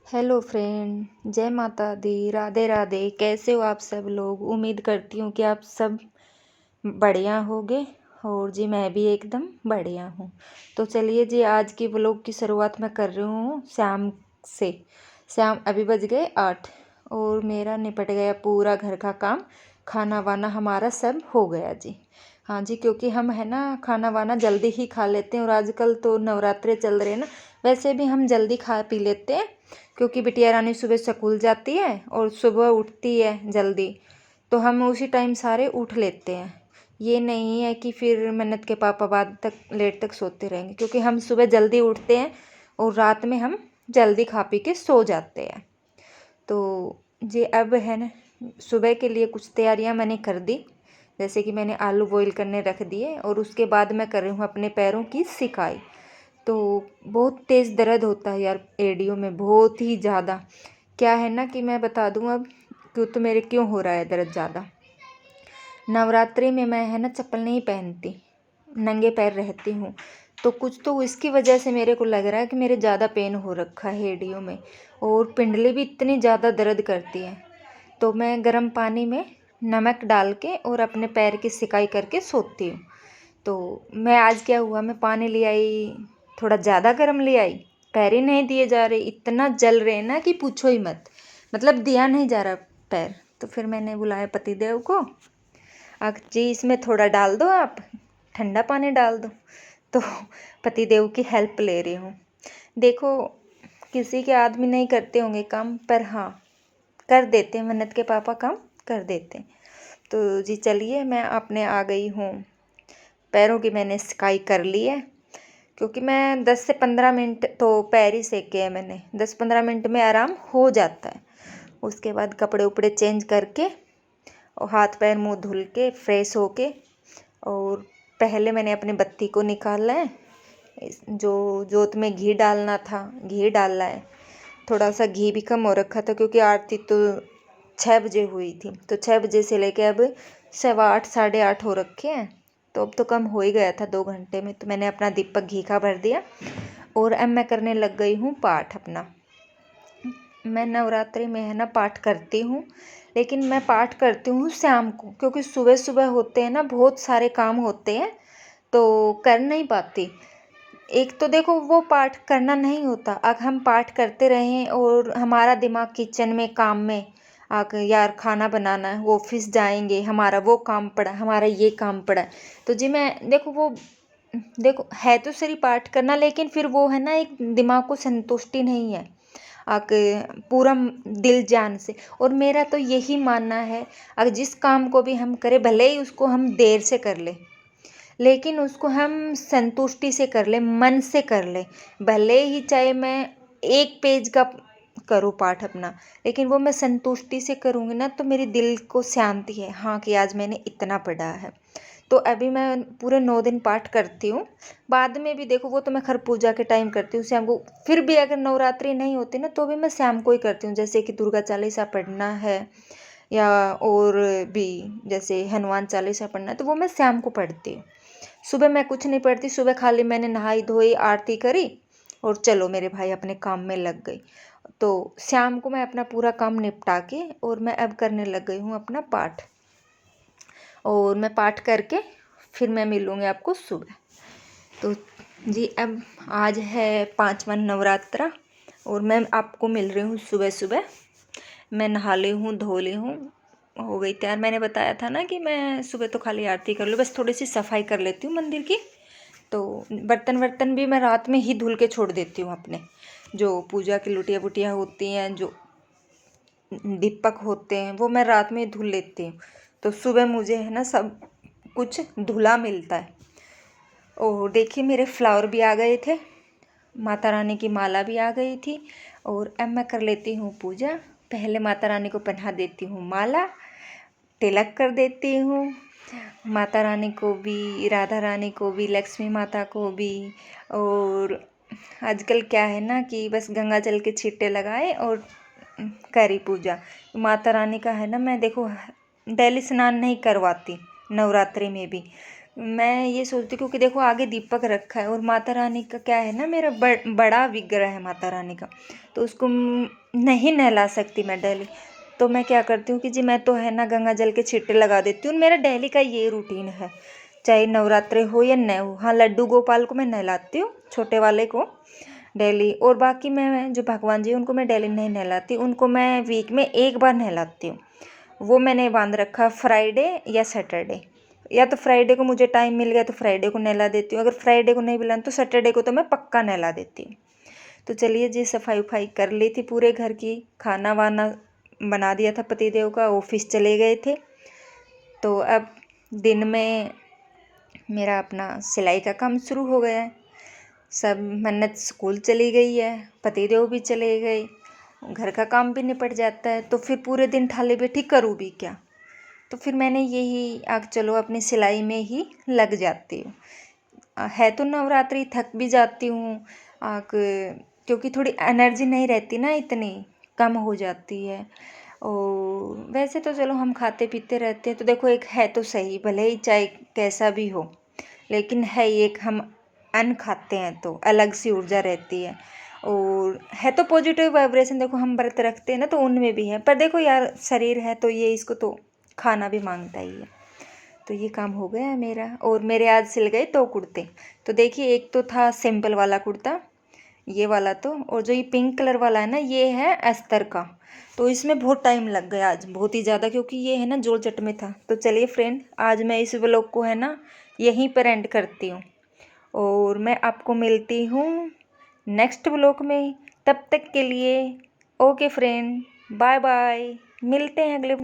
Hello friend, जय माता दी, राधे राधे। कैसे हो आप सब लोग? उम्मीद करती हूँ कि आप सब बढ़िया होगे। और जी मैं भी एकदम बढ़िया हूँ। तो चलिए जी, आज की व्लॉग की शुरुआत मैं कर रही हूँ शाम से। शाम अभी बज गए 8 और मेरा निपट गया पूरा घर का काम। खाना वाना हमारा सब हो गया जी। हाँ जी, क्योंकि हम है ना खाना वाना जल्दी ही खा लेते हैं और आजकल तो नवरात्रे चल रहे हैं ना, वैसे भी हम जल्दी खा पी लेते हैं क्योंकि बिटिया रानी सुबह स्कूल जाती है और सुबह उठती है जल्दी, तो हम उसी टाइम सारे उठ लेते हैं। ये नहीं है कि फिर मन्नत के पापा बाद तक लेट तक सोते रहेंगे, क्योंकि हम सुबह जल्दी उठते हैं और रात में हम जल्दी खा पी के सो जाते हैं। तो जी अब है ना, सुबह के लिए कुछ तैयारियां मैंने कर दी। जैसे कि मैंने आलू बॉईल करने रख दिए और उसके बाद मैं कर रही हूँ अपने पैरों की सिकाई। तो बहुत तेज़ दर्द होता है यार एड़ियों में, बहुत ही ज़्यादा। क्या है ना कि मैं बता दूँ अब क्यों हो रहा है दर्द ज़्यादा। नवरात्रि में मैं है ना चप्पल नहीं पहनती, नंगे पैर रहती हूँ। तो कुछ तो इसकी वजह से मेरे को लग रहा है कि मेरे ज़्यादा पेन हो रखा है एड़ियों में, और पिंडली भी इतनी ज़्यादा दर्द करती है। तो मैं गर्म पानी में नमक डाल के और अपने पैर की सिकाई करके सोती हूँ। तो मैं आज क्या हुआ, मैं पानी ले आई, थोड़ा ज़्यादा गर्म ले आई, पैर ही नहीं दिए जा रहे, इतना जल रहे ना कि पूछो ही मत। मतलब दिया नहीं जा रहा पैर। तो फिर मैंने बुलाया पतिदेव को, जी इसमें थोड़ा डाल दो, आप ठंडा पानी डाल दो। तो पतिदेव की हेल्प ले रही हूँ। देखो, किसी के आदमी नहीं करते होंगे काम, पर हाँ कर देते हैं, मन्नत के पापा काम कर देते हैं। तो जी चलिए, मैं अपने आ गई हूँ, पैरों की मैंने सिकाई कर ली है। क्योंकि मैं 10 से 15 मिनट तो पैर ही सेके हैं मैंने, 10-15 मिनट में आराम हो जाता है। उसके बाद कपड़े उपड़े चेंज करके और हाथ पैर मुंह धुल के फ्रेश होके, और पहले मैंने अपनी बत्ती को निकाला है। जो जोत में घी डालना था, घी डाला है। थोड़ा सा घी भी कम हो रखा था क्योंकि आरती तो 6 बजे हुई थी, तो 6 बजे से लेके अब 7:15 8:30 हो रखे हैं। तो अब तो कम हो ही गया था 2 घंटे में। तो मैंने अपना दीपक घी का भर दिया और अब मैं करने लग गई हूँ पाठ अपना। मैं नवरात्रि में है ना पाठ करती हूँ, लेकिन मैं पाठ करती हूँ शाम को, क्योंकि सुबह सुबह होते हैं ना बहुत सारे काम होते हैं, तो कर नहीं पाती। एक तो देखो वो पाठ करना नहीं होता, अगर हम पाठ करते रहें और हमारा दिमाग किचन में काम में आकर यार खाना बनाना है, ऑफिस जाएंगे, हमारा वो काम पड़ा, हमारा ये काम पड़ा है, तो जी मैं देखो है तो सही पाठ करना, लेकिन फिर वो है ना एक दिमाग को संतुष्टि नहीं है आके पूरा दिल जान से। और मेरा तो यही मानना है, अगर जिस काम को भी हम करें, भले ही उसको हम देर से कर ले, लेकिन उसको हम संतुष्टि से कर ले, मन से कर ले। भले ही चाहे मैं 1 पेज का करूँ पाठ अपना, लेकिन वो मैं संतुष्टि से करूँगी ना, तो मेरे दिल को शांति है हाँ कि आज मैंने इतना पढ़ा है। तो अभी मैं पूरे 9 दिन पाठ करती हूँ। बाद में भी देखो, वो तो मैं खर पूजा के टाइम करती हूँ शाम को। फिर भी अगर नवरात्रि नहीं होती ना, तो भी मैं शाम को ही करती हूँ। जैसे कि दुर्गा चालीसा पढ़ना है, या और भी जैसे हनुमान चालीसा पढ़ना है, तो वो मैं शाम को पढ़ती हूँ। सुबह मैं कुछ नहीं पढ़ती। सुबह खाली मैंने नहाई धोई, आरती करी और चलो मेरे भाई अपने काम में लग गई। तो शाम को मैं अपना पूरा काम निपटा के और मैं अब करने लग गई हूँ अपना पाठ। और मैं पाठ करके फिर मैं मिलूँगी आपको सुबह। तो जी अब आज है 5वां नवरात्रा और मैं आपको मिल रही हूँ सुबह सुबह। मैं नहा ली हूँ, धो ली हूँ, हो गई तैयार। मैंने बताया था ना कि मैं सुबह तो खाली आरती कर लूँ, बस थोड़ी सी सफाई कर लेती हूँ मंदिर की। तो बर्तन वर्तन भी मैं रात में ही धुल के छोड़ देती हूँ अपने। जो पूजा की लुटिया बुटियाँ होती हैं, जो दीपक होते हैं, वो मैं रात में धुल लेती हूँ। तो सुबह मुझे है ना सब कुछ धुला मिलता है। और देखिए मेरे फ्लावर भी आ गए थे, माता रानी की माला भी आ गई थी। और अब मैं कर लेती हूँ पूजा। पहले माता रानी को पहना देती हूँ माला, तिलक कर देती हूँ। माता रानी को भी, राधा रानी को भी, लक्ष्मी माता को भी। और आजकल क्या है ना कि बस गंगा जल के छींटे लगाए और करी पूजा। माता रानी का है ना, मैं देखो डेली स्नान नहीं करवाती नवरात्रि में भी। मैं ये सोचती हूँ, क्योंकि देखो आगे दीपक रखा है और माता रानी का क्या है ना, मेरा बड़ा विग्रह है माता रानी का, तो उसको नहीं नहला सकती मैं डेली। तो मैं क्या करती हूँ कि जी मैं तो है ना गंगा जल के छींटे लगा देती हूँ। मेरा डेली का ये रूटीन है, चाहे नवरात्रे हो या न हो। हाँ, लड्डू गोपाल को मैं नहलाती हूँ, छोटे वाले को डेली। और बाकी मैं जो भगवान जी उनको मैं डेली नहीं नहलाती, उनको मैं वीक में एक बार नहलाती हूँ। वो मैंने बांध रखा फ्राइडे या सैटरडे, या तो फ्राइडे को मुझे टाइम मिल गया तो फ्राइडे को नहला देती हूँ, अगर फ्राइडे को नहीं मिला तो सैटरडे को तो मैं पक्का नहला देती हूँ। तो चलिए जी, सफाई उफाई कर ली थी पूरे घर की, खाना वाना बना दिया था, पतिदेव का ऑफिस चले गए थे। तो अब दिन में मेरा अपना सिलाई का काम शुरू हो गया है। सब मन्नत स्कूल चली गई है, पतिदेव भी चले गए, घर का काम भी निपट जाता है, तो फिर पूरे दिन थाली बैठी करूँ भी क्या। तो फिर मैंने यही आग चलो अपनी सिलाई में ही लग जाती हूँ। है तो नवरात्रि, थक भी जाती हूँ आग, क्योंकि थोड़ी एनर्जी नहीं रहती ना, इतनी कम हो जाती है। और वैसे तो चलो हम खाते पीते रहते हैं, तो देखो एक है तो सही, भले ही चाहे कैसा भी हो, लेकिन है एक हम अन्न खाते हैं तो अलग सी ऊर्जा रहती है। और है तो पॉजिटिव वाइब्रेशन, देखो हम व्रत रखते हैं ना तो उनमें भी है, पर देखो यार शरीर है तो ये इसको तो खाना भी मांगता ही है। तो ये काम हो गया है मेरा। और मेरे आज सिल गए 2 कुर्ते। तो देखिए, एक तो था सिंपल वाला कुर्ता, ये वाला तो, और जो ये पिंक कलर वाला है ना, ये है अस्तर का। तो इसमें बहुत टाइम लग गया आज, बहुत ही ज़्यादा, क्योंकि ये है ना जॉर्जेट में था। तो चलिए फ्रेंड, आज मैं इस व्लॉग को है ना यहीं पर एंड करती हूँ, और मैं आपको मिलती हूँ नेक्स्ट व्लॉग में। तब तक के लिए ओके फ्रेंड, बाय बाय, मिलते हैं अगले